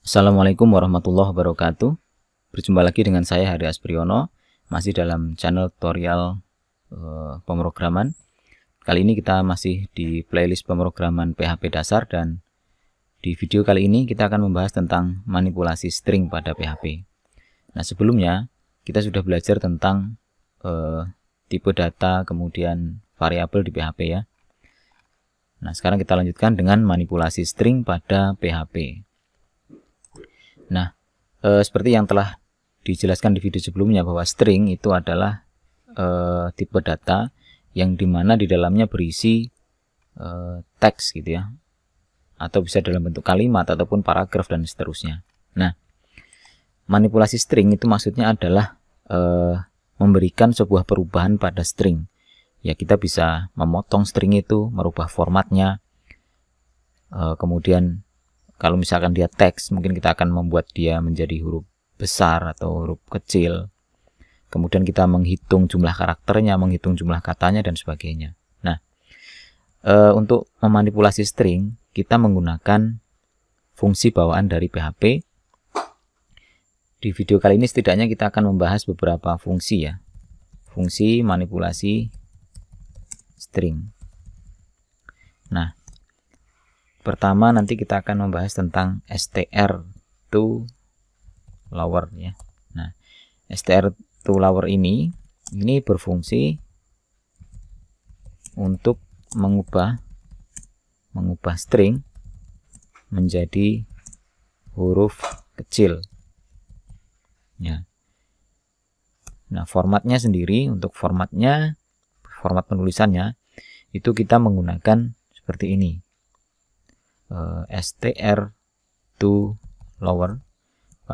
Assalamualaikum warahmatullahi wabarakatuh. Berjumpa lagi dengan saya Hari Aspriyono, masih dalam channel tutorial pemrograman. Kali ini kita masih di playlist pemrograman PHP dasar, dan di video kali ini kita akan membahas tentang manipulasi string pada PHP. Nah, sebelumnya kita sudah belajar tentang tipe data, kemudian variabel di PHP ya. Nah, sekarang kita lanjutkan dengan manipulasi string pada PHP. Nah, seperti yang telah dijelaskan di video sebelumnya, bahwa string itu adalah tipe data yang dimana di dalamnya berisi teks gitu ya, atau bisa dalam bentuk kalimat ataupun paragraf dan seterusnya. Nah, manipulasi string itu maksudnya adalah memberikan sebuah perubahan pada string. Ya, kita bisa memotong string itu, merubah formatnya. Kemudian kalau misalkan dia teks, mungkin kita akan membuat dia menjadi huruf besar atau huruf kecil. Kemudian kita menghitung jumlah karakternya, menghitung jumlah katanya, dan sebagainya. Nah, untuk memanipulasi string, kita menggunakan fungsi bawaan dari PHP. Di video kali ini setidaknya kita akan membahas beberapa fungsi ya. Fungsi manipulasi string. Nah, pertama nanti kita akan membahas tentang str to lower ya. Nah, str to lower ini berfungsi untuk mengubah string menjadi huruf kecil ya. Nah, formatnya sendiri, untuk format penulisannya itu kita menggunakan seperti ini, str to lower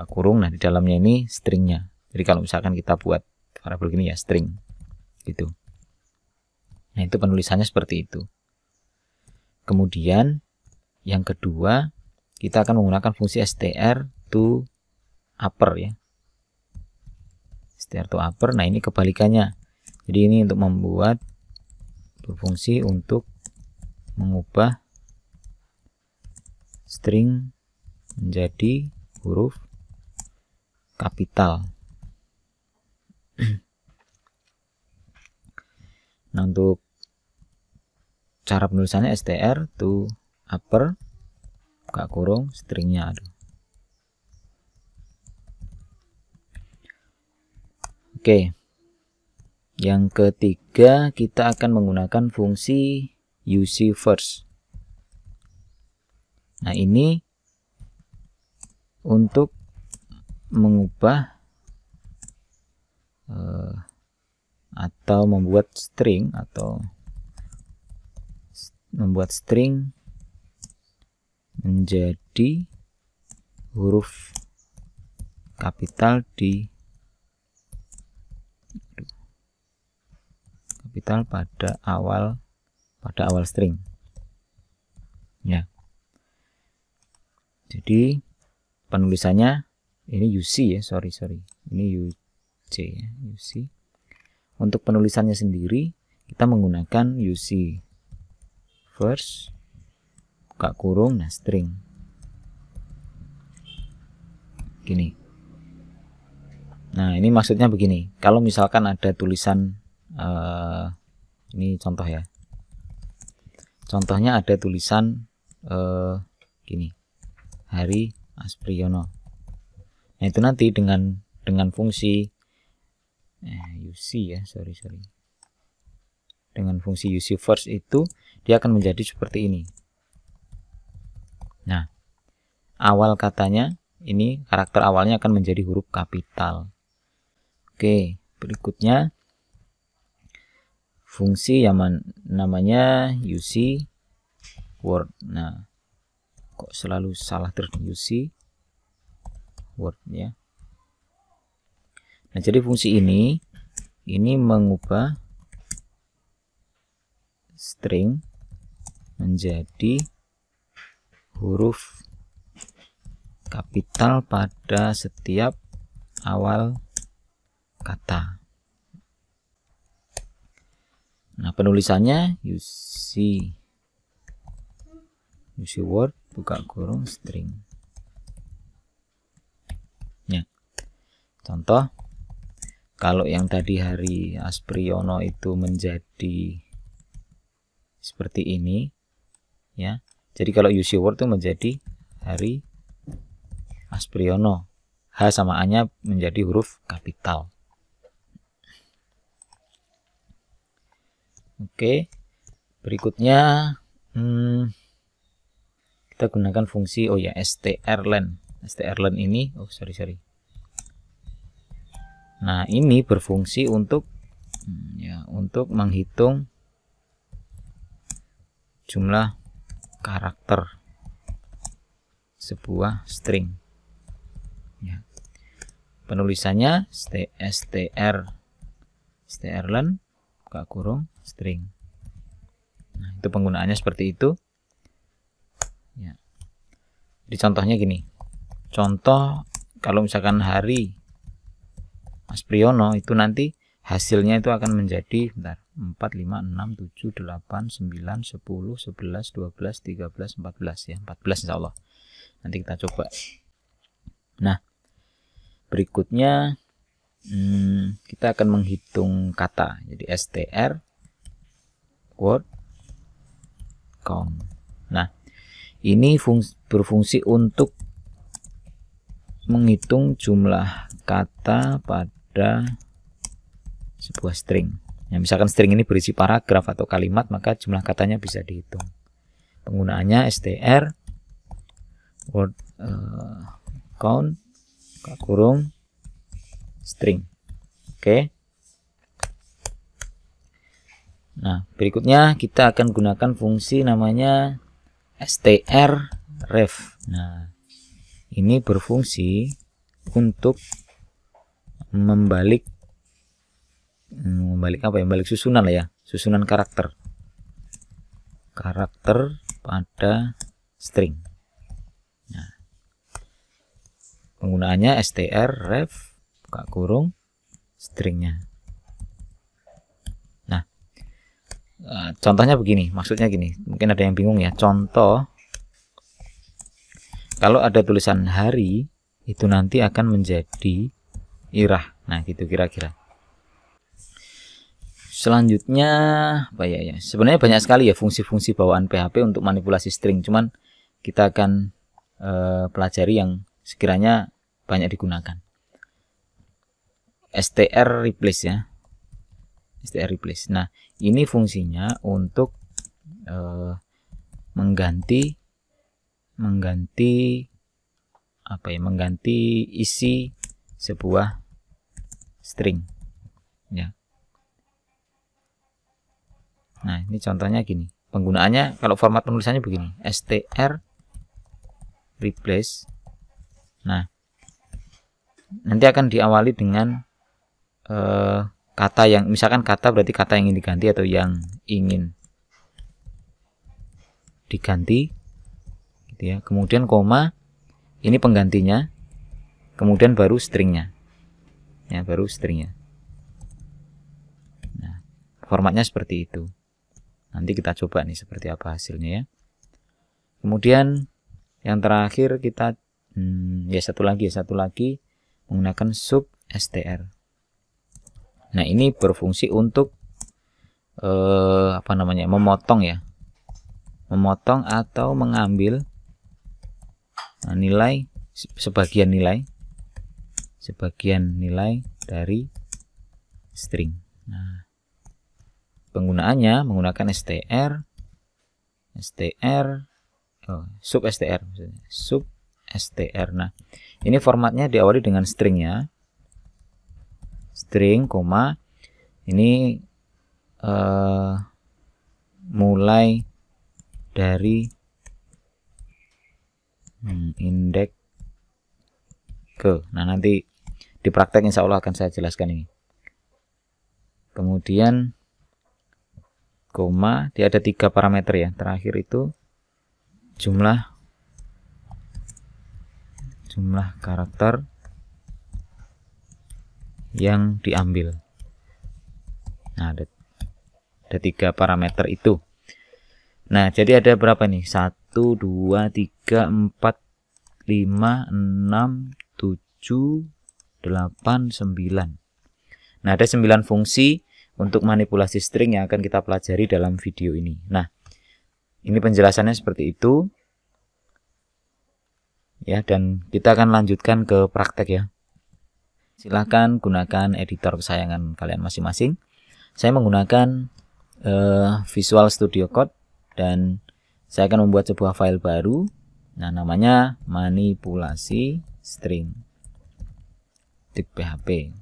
kurung. Nah, di dalamnya ini stringnya. Jadi kalau misalkan kita buat variabel gini ya, string gitu. Nah, itu penulisannya seperti itu. Kemudian yang kedua, kita akan menggunakan fungsi str to upper ya. Str to upper. Nah, ini kebalikannya. Jadi ini untuk membuat, berfungsi untuk mengubah string menjadi huruf kapital. Nah, untuk cara penulisannya str to upper buka kurung stringnya. Oke. Yang ketiga, kita akan menggunakan fungsi use first. Nah, ini untuk mengubah atau membuat string menjadi huruf kapital pada awal string ya. Jadi penulisannya ini UC ya, sorry ini UC ya, UC. Untuk penulisannya sendiri kita menggunakan UC first buka kurung, nah string gini. Nah, ini maksudnya begini, kalau misalkan ada tulisan ini contoh ya, contohnya ada tulisan gini, Hari Aspriyono. Nah, itu nanti dengan fungsi UC ya, sorry dengan fungsi UC first itu dia akan menjadi seperti ini. Nah, awal katanya ini, karakter awalnya akan menjadi huruf kapital. Oke, berikutnya fungsi yang namanya UC word. Nah, kok selalu salah terus, UC word ya. Nah, jadi fungsi ini mengubah string menjadi huruf kapital pada setiap awal kata. Nah, penulisannya use word buka kurung string. Contoh, kalau yang tadi Hari Aspriyono itu menjadi seperti ini ya. Jadi kalau use your word itu menjadi Hari Aspriyono. H sama A-nya menjadi huruf kapital. Oke. Berikutnya kita gunakan fungsi strlen. Strlen ini Nah, ini berfungsi untuk untuk menghitung jumlah karakter sebuah string. Ya. Penulisannya strlen buka kurung string. Nah, itu penggunaannya seperti itu. Ya. Jadi contohnya gini. Contoh kalau misalkan Hari Aspriyono itu nanti hasilnya itu akan menjadi 4, 5, 6, 7, 8, 9, 10, 11, 12, 13, 14 ya. 14 insya Allah. Nanti kita coba. Nah, berikutnya kita akan menghitung kata. Jadi str word count. Nah, ini berfungsi untuk menghitung jumlah kata pada sebuah string. Ya, misalkan string ini berisi paragraf atau kalimat, maka jumlah katanya bisa dihitung. Penggunaannya str word count kurung string. Oke. Nah, berikutnya kita akan gunakan fungsi namanya strref. Nah, ini berfungsi untuk membalik apa ya? Membalik susunan lah ya, susunan karakter pada string. Nah, penggunaannya strref buka kurung stringnya. Nah, contohnya begini, maksudnya gini, mungkin ada yang bingung ya. Contoh, kalau ada tulisan hari itu nanti akan menjadi irah. Nah, gitu kira-kira. Selanjutnya apa ya? Sebenarnya banyak sekali ya fungsi-fungsi bawaan PHP untuk manipulasi string. Cuman kita akan pelajari yang sekiranya banyak digunakan. Str replace ya. Str replace. Nah, ini fungsinya untuk mengganti isi sebuah string ya. Nah, ini contohnya gini. Penggunaannya kalau format penulisannya begini. Str replace. Nah, nanti akan diawali dengan kata yang, misalkan kata berarti kata yang ingin diganti atau yang ingin diganti gitu ya. Kemudian koma, ini penggantinya. Kemudian baru stringnya. Ya, baru stringnya. Nah, formatnya seperti itu. Nanti kita coba nih seperti apa hasilnya ya. Kemudian yang terakhir kita satu lagi menggunakan sub str. Nah, ini berfungsi untuk memotong ya. Memotong atau mengambil nilai sebagian nilai dari string. Nah, penggunaannya menggunakan sub str. Nah, ini formatnya diawali dengan stringnya, string, koma, ini mulai dari indeks ke. Nah, nanti di praktek insya Allah akan saya jelaskan ini. Kemudian koma, dia ada 3 parameter ya. Terakhir itu jumlah karakter yang diambil. Nah, ada 3 parameter itu. Nah, jadi ada berapa nih? 1, 2, 3, 4, 5, 6, 7, 8, 9. Nah, ada 9 fungsi untuk manipulasi string yang akan kita pelajari dalam video ini. Nah, ini penjelasannya seperti itu. Ya, dan kita akan lanjutkan ke praktek ya. Silahkan gunakan editor kesayangan kalian masing-masing. Saya menggunakan Visual Studio Code dan saya akan membuat sebuah file baru. Nah, namanya manipulasi string .php.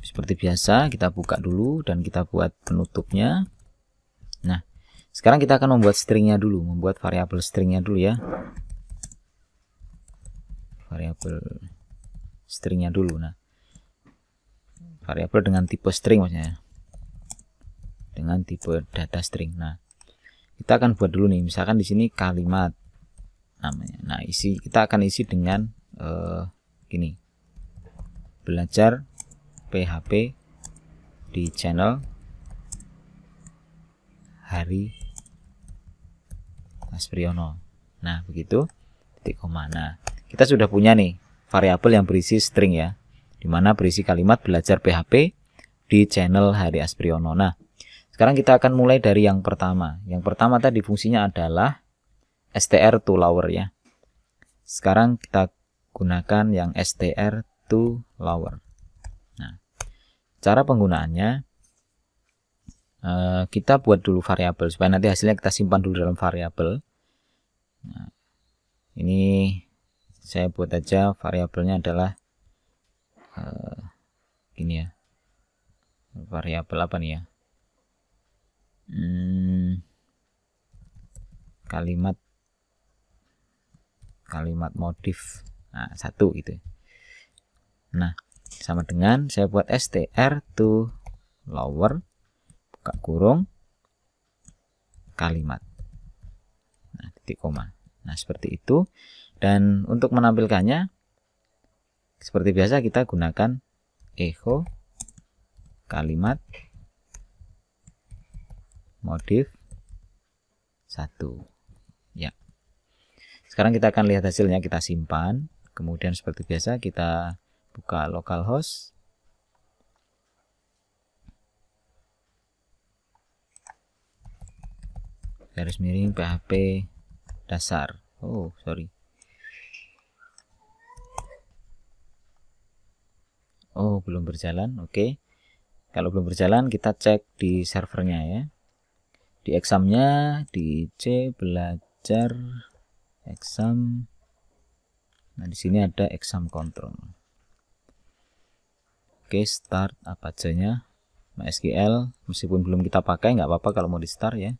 Seperti biasa, kita buka dulu dan kita buat penutupnya. Nah, sekarang kita akan membuat stringnya dulu, membuat variabel stringnya dulu ya. Variabel stringnya dulu. Nah, variabel dengan tipe string maksudnya, dengan tipe data string. Nah, kita akan buat dulu nih, misalkan di sini kalimat namanya. Nah, kita akan isi dengan gini, belajar PHP di channel Hari Aspriono. Nah, begitu, titik koma. Nah, kita sudah punya nih variabel yang berisi string ya, dimana berisi kalimat belajar PHP di channel Hari Aspriono. Nah, sekarang kita akan mulai dari yang pertama. Yang pertama tadi fungsinya adalah str to lower ya. Sekarang kita gunakan yang str to lower. Nah, cara penggunaannya, kita buat dulu variabel supaya nanti hasilnya kita simpan dulu dalam variabel. Nah, ini saya buat aja variabelnya adalah gini ya. Variabel apa nih ya? Kalimat modif. Nah, 1 gitu. Nah, sama dengan saya buat str to lower, buka kurung, kalimat. Nah, titik koma. Nah, seperti itu. Dan untuk menampilkannya, seperti biasa kita gunakan echo kalimat modif 1. Ya. Sekarang kita akan lihat hasilnya, kita simpan. Kemudian seperti biasa kita buka localhost. Garis miring PHP dasar. Oh, sorry. Oh, belum berjalan. Oke. Kalau belum berjalan, kita cek di servernya ya. Di examnya, di C belajar exam. Nah, di sini ada exam control. Oke, start apa aja MySQL, meskipun belum kita pakai nggak apa-apa kalau mau di start ya.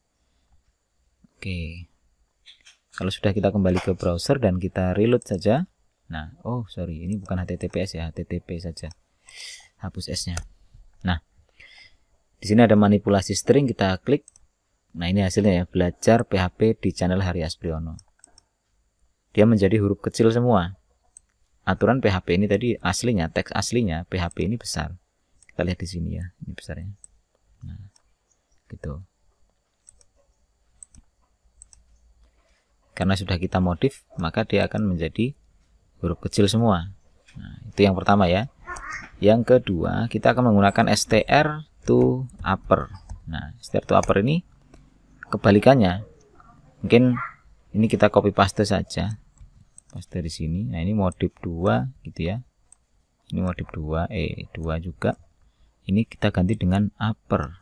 Oke, kalau sudah kita kembali ke browser dan kita reload saja. Nah, oh sorry, ini bukan HTTPS ya, HTTP saja. Hapus S-nya. Nah, di sini ada manipulasi string, kita klik. Nah, ini hasilnya ya, belajar PHP di channel Hari Aspriono. Dia menjadi huruf kecil semua. Aturan PHP ini tadi aslinya, teks aslinya PHP ini besar. Kita lihat di sini ya, ini besarnya. Nah, gitu. Karena sudah kita modif, maka dia akan menjadi huruf kecil semua. Nah, itu yang pertama ya. Yang kedua, kita akan menggunakan str to upper. Nah, str to upper ini kebalikannya. Mungkin ini kita copy paste saja. Paste di sini. Nah, ini modif 2 gitu ya. Ini modif 2, 2 juga. Ini kita ganti dengan upper.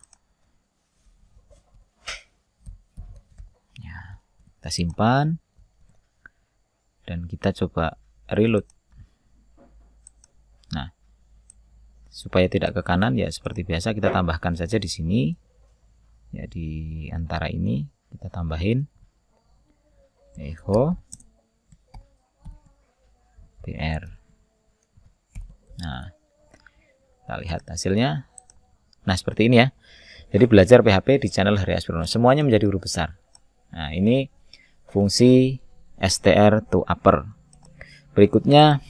Ya, kita simpan dan kita coba reload. Nah, supaya tidak ke kanan ya seperti biasa kita tambahkan saja di sini. Ya, di antara ini kita tambahin echo br. Nah, kita lihat hasilnya. Nah, seperti ini ya. Jadi belajar PHP di channel Hari Aspriono. Semuanya menjadi huruf besar. Nah, ini fungsi str to upper. Berikutnya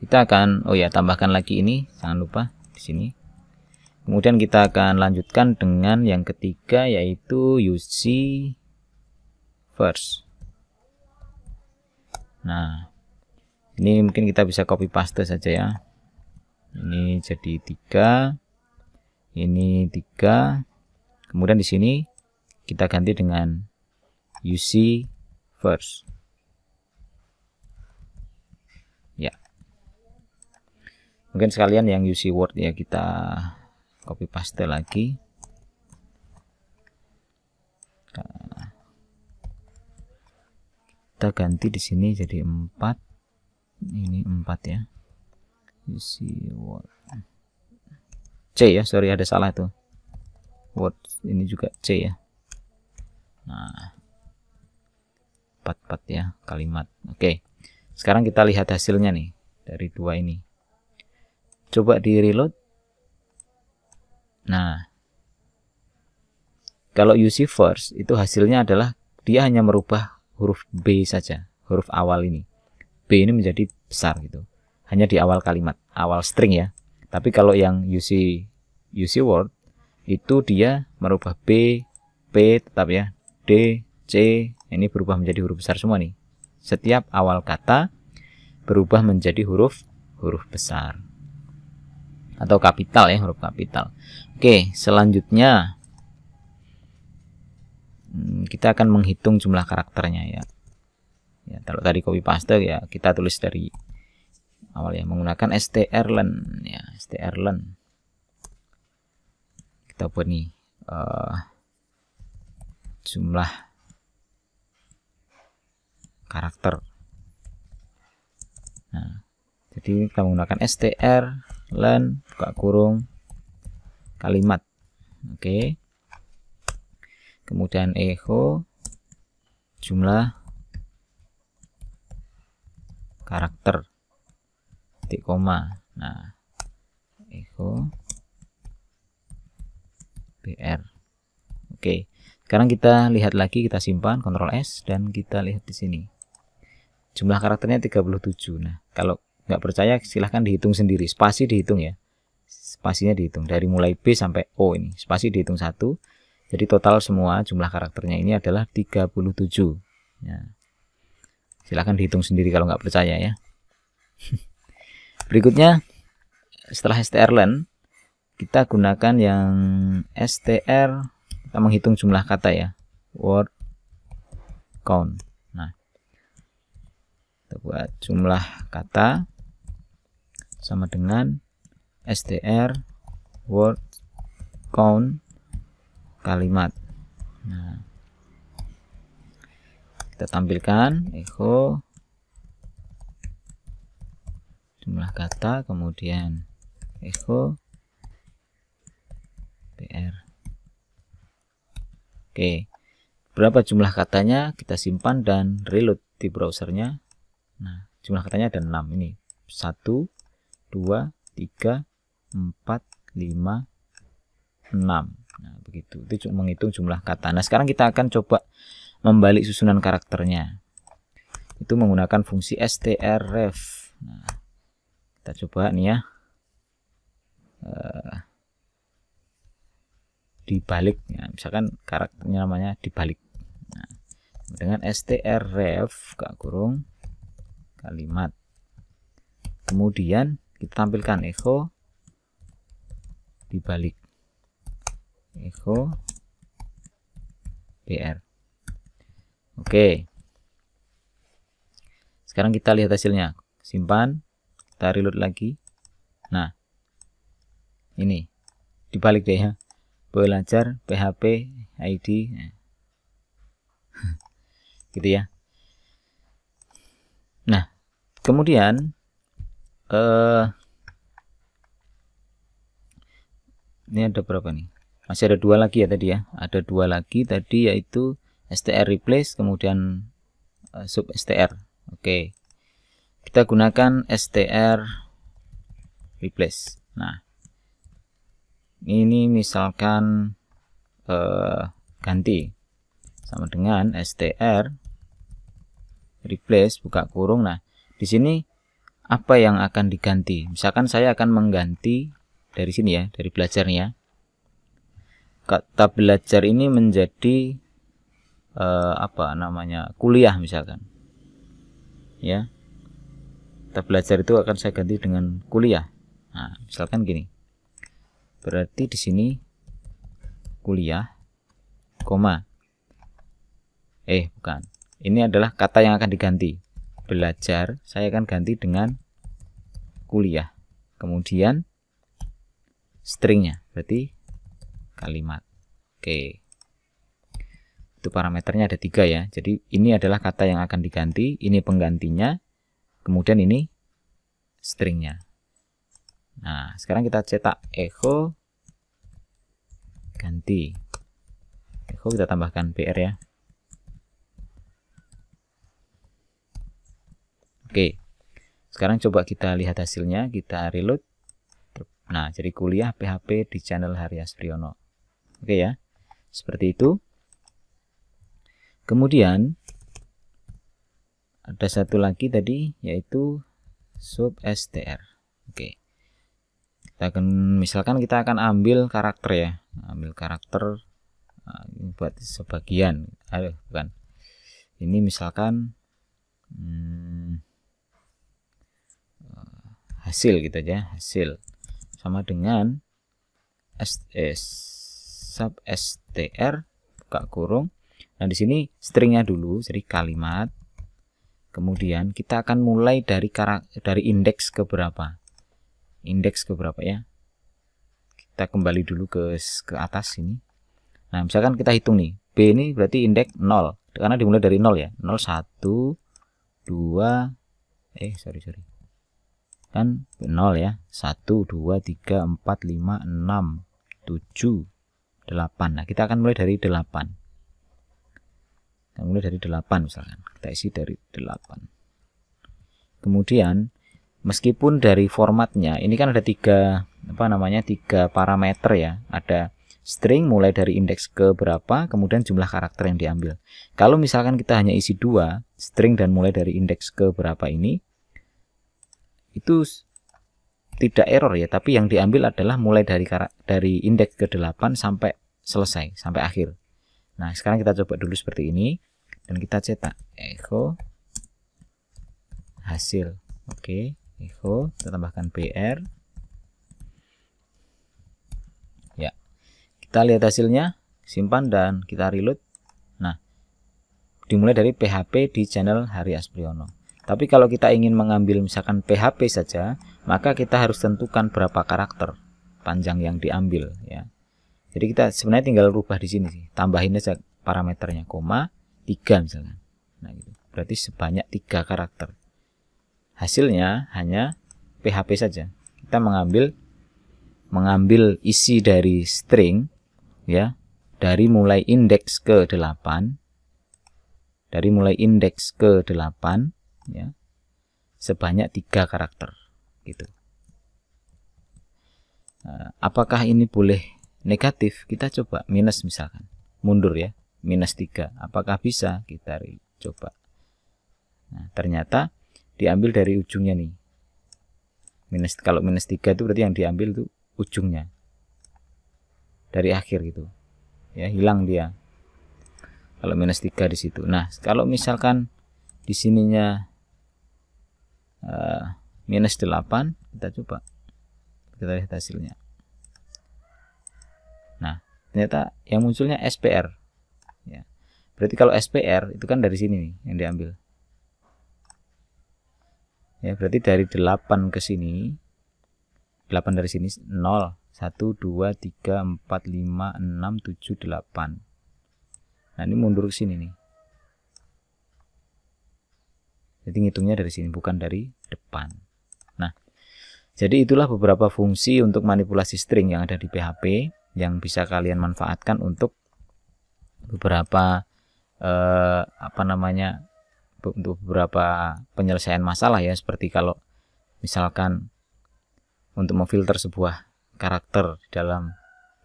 kita akan tambahkan lagi ini, jangan lupa di sini. Kemudian kita akan lanjutkan dengan yang ketiga, yaitu UC first. Nah, Ini mungkin kita bisa copy paste saja ya. Ini jadi 3, ini 3. Kemudian di sini kita ganti dengan UC first. Ya. Mungkin sekalian yang UC Word ya kita copy paste lagi. Kita ganti di sini jadi 4. Ini 4 ya. UC Word. C ya, sorry ada salah tuh. Word ini juga C ya. Nah, 4 ya kalimat. Oke. Sekarang kita lihat hasilnya nih dari 2 ini. Coba di reload. Nah, kalau UC first itu hasilnya adalah dia hanya merubah huruf B saja, huruf awal ini. B ini menjadi besar gitu. Hanya di awal kalimat, awal string ya. Tapi kalau yang UC Word itu dia merubah B, P tetap ya, D, C ini berubah menjadi huruf besar semua nih. Setiap awal kata berubah menjadi huruf besar atau kapital ya, huruf kapital. Oke, selanjutnya kita akan menghitung jumlah karakternya ya. Ya, kalau tadi copy paste ya kita tulis dari awal ya menggunakan strlen ya, strlen. Kita buat nih jumlah karakter. Nah, jadi kita menggunakan strlen buka kurung kalimat. Oke. Kemudian echo jumlah karakter titik koma. Nah, echo BR. Oke. Sekarang kita lihat lagi, kita simpan Ctrl S dan kita lihat di sini. Jumlah karakternya 37. Nah, kalau nggak percaya silahkan dihitung sendiri. Spasi dihitung ya. Spasinya dihitung dari mulai B sampai O ini. Spasi dihitung 1. Jadi total semua jumlah karakternya ini adalah 37. Ya. Silahkan dihitung sendiri kalau nggak percaya ya. Berikutnya setelah strlen kita gunakan yang str, kita menghitung jumlah kata ya, word count. Nah, kita buat jumlah kata sama dengan str word count kalimat. Nah, kita tampilkan echo jumlah kata, kemudian echo BR. Oke, berapa jumlah katanya kita simpan dan reload di browsernya. Nah, jumlah katanya ada 6 ini. 1, 2, 3, 4, 5, 6. Nah, begitu. Itu cuma menghitung jumlah kata. Nah, sekarang kita akan coba membalik susunan karakternya. Itu menggunakan fungsi strref. Nah, kita coba nih ya. Dibalik ya, misalkan karakternya namanya dibalik. Nah, dengan strref buka kurung kalimat, kemudian kita tampilkan echo dibalik, echo BR. Oke, sekarang kita lihat hasilnya, simpan, kita reload lagi. Nah, ini dibalik deh ya, belajar PHP ID gitu ya. Nah, kemudian ini ada berapa nih? Masih ada 2 lagi ya tadi ya. Ada 2 lagi tadi, yaitu str replace kemudian sub str. Oke, kita gunakan str replace. Nah, ini misalkan ganti sama dengan str replace buka kurung. Nah, di sini apa yang akan diganti? Misalkan saya akan mengganti dari sini ya, dari belajarnya. Kata belajar ini menjadi apa namanya? Kuliah misalkan. Ya. kata belajar itu akan saya ganti dengan kuliah. Nah, misalkan gini. Berarti di sini kuliah, koma. Bukan. Ini adalah kata yang akan diganti. Belajar, saya akan ganti dengan kuliah. Kemudian stringnya, berarti kalimat. Oke. Itu parameternya ada 3 ya. Jadi ini adalah kata yang akan diganti, ini penggantinya, kemudian ini stringnya. Nah, sekarang kita cetak echo ganti. Echo kita tambahkan BR ya. Oke. Sekarang coba kita lihat hasilnya, kita reload. Nah, jadi kuliah PHP di channel Hari Aspriono. Oke ya. Seperti itu. Kemudian ada satu lagi tadi, yaitu sub str. Oke. Misalkan kita akan ambil karakter ya, ambil karakter buat sebagian. Bukan. Ini misalkan hasil gitu aja, hasil sama dengan sub str buka kurung. Nah, di sini stringnya dulu, jadi kalimat. Kemudian kita akan mulai dari indeks ke berapa. Indeks ke berapa ya? Kita kembali dulu ke atas sini. Nah, misalkan kita hitung nih. B ini berarti indeks 0 karena dimulai dari 0 ya. 0 1 2 sorry. Kan 0 ya. 1 2 3 4 5 6 7 8. Nah, kita akan mulai dari 8. Mulai dari 8 misalkan, kita isi dari 8. Kemudian meskipun dari formatnya ini kan ada 3 parameter ya, ada string mulai dari indeks ke berapa, kemudian jumlah karakter yang diambil. Kalau misalkan kita hanya isi 2 string dan mulai dari indeks ke berapa ini, itu tidak error ya, tapi yang diambil adalah mulai dari indeks ke 8 sampai selesai, sampai akhir. Nah, sekarang kita coba dulu seperti ini dan kita cetak echo hasil. Oke, echo kita tambahkan BR. Ya. Kita lihat hasilnya, simpan dan kita reload. Nah, dimulai dari PHP di channel Hari Aspriono. Tapi kalau kita ingin mengambil misalkan PHP saja, maka kita harus tentukan berapa karakter panjang yang diambil ya. Jadi kita sebenarnya tinggal rubah di sini sih, tambahin aja parameternya, koma 3 misalkan. Nah, gitu. Berarti sebanyak 3 karakter. Hasilnya hanya PHP saja. Kita mengambil isi dari string ya, dari mulai indeks ke 8. Dari mulai indeks ke 8 ya. Sebanyak 3 karakter gitu. Nah, apakah ini boleh negatif? Kita coba minus misalkan, mundur ya, minus 3, apakah bisa? Kita coba. Nah, ternyata diambil dari ujungnya nih, kalau minus 3 itu berarti yang diambil itu ujungnya dari akhir gitu ya, hilang dia kalau minus 3 di situ. Nah, kalau misalkan di sininya minus 8, kita coba, kita lihat hasilnya. Nah, ternyata yang munculnya SPR ya. Berarti kalau SPR itu kan dari sini nih yang diambil ya, berarti dari 8 ke sini, 8 dari sini 0 1 2 3 4 5 6 7 8. Nah, ini mundur ke sini nih, jadi ngitungnya dari sini bukan dari depan. Nah, jadi itulah beberapa fungsi untuk manipulasi string yang ada di PHP yang bisa kalian manfaatkan untuk beberapa untuk beberapa penyelesaian masalah ya, seperti kalau misalkan untuk memfilter sebuah karakter dalam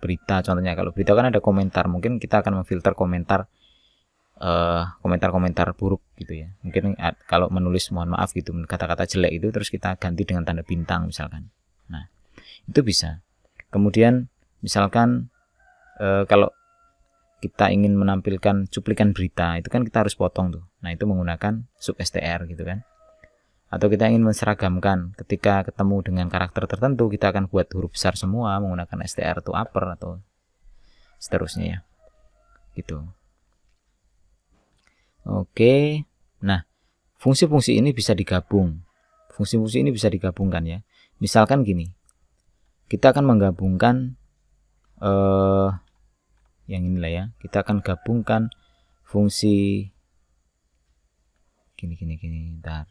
berita, contohnya kalau berita kan ada komentar, mungkin kita akan memfilter komentar buruk gitu ya. Mungkin kalau menulis mohon maaf gitu, kata-kata jelek itu terus kita ganti dengan tanda bintang misalkan. Nah, itu bisa. Kemudian misalkan kalau kita ingin menampilkan cuplikan berita, itu kan kita harus potong tuh. Nah, itu menggunakan sub str gitu kan. Atau kita ingin menseragamkan, ketika ketemu dengan karakter tertentu kita akan buat huruf besar semua menggunakan str to upper atau seterusnya ya. Gitu. Oke. Nah, fungsi-fungsi ini bisa digabung. Fungsi-fungsi ini bisa digabungkan ya. Misalkan gini. Kita akan menggabungkan yang inilah ya. Kita akan gabungkan fungsi gini. Bentar.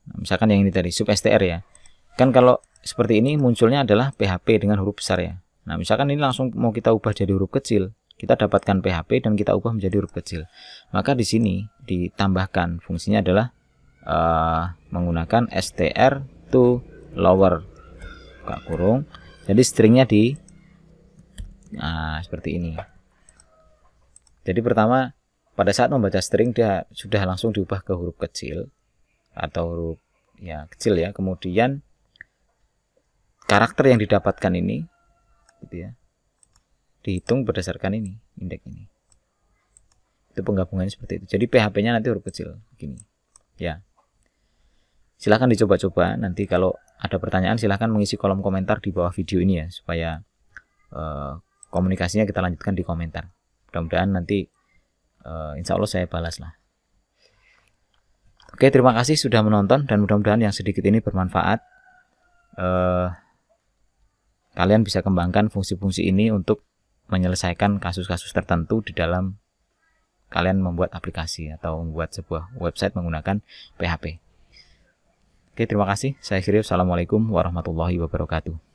Nah, misalkan yang ini tadi sub str ya. Kan kalau seperti ini munculnya adalah PHP dengan huruf besar ya. Nah, misalkan ini langsung mau kita ubah jadi huruf kecil, kita dapatkan PHP dan kita ubah menjadi huruf kecil. Maka di sini ditambahkan fungsinya adalah menggunakan str to lower buka kurung. Jadi stringnya seperti ini. Jadi pertama pada saat membaca string dia sudah langsung diubah ke huruf kecil atau huruf ya kecil ya. Kemudian karakter yang didapatkan ini gitu ya, dihitung berdasarkan ini, indeks ini. Itu penggabungannya seperti itu. Jadi PHP-nya nanti huruf kecil gini. Ya. Silahkan dicoba-coba. Nanti kalau ada pertanyaan silahkan mengisi kolom komentar di bawah video ini ya, supaya komunikasinya kita lanjutkan di komentar. Mudah-mudahan nanti insya Allah saya balas lah. Oke, terima kasih sudah menonton dan mudah-mudahan yang sedikit ini bermanfaat. Kalian bisa kembangkan fungsi-fungsi ini untuk menyelesaikan kasus-kasus tertentu di dalam kalian membuat aplikasi atau membuat sebuah website menggunakan PHP. Oke, terima kasih. Saya akhiri. Assalamualaikum warahmatullahi wabarakatuh.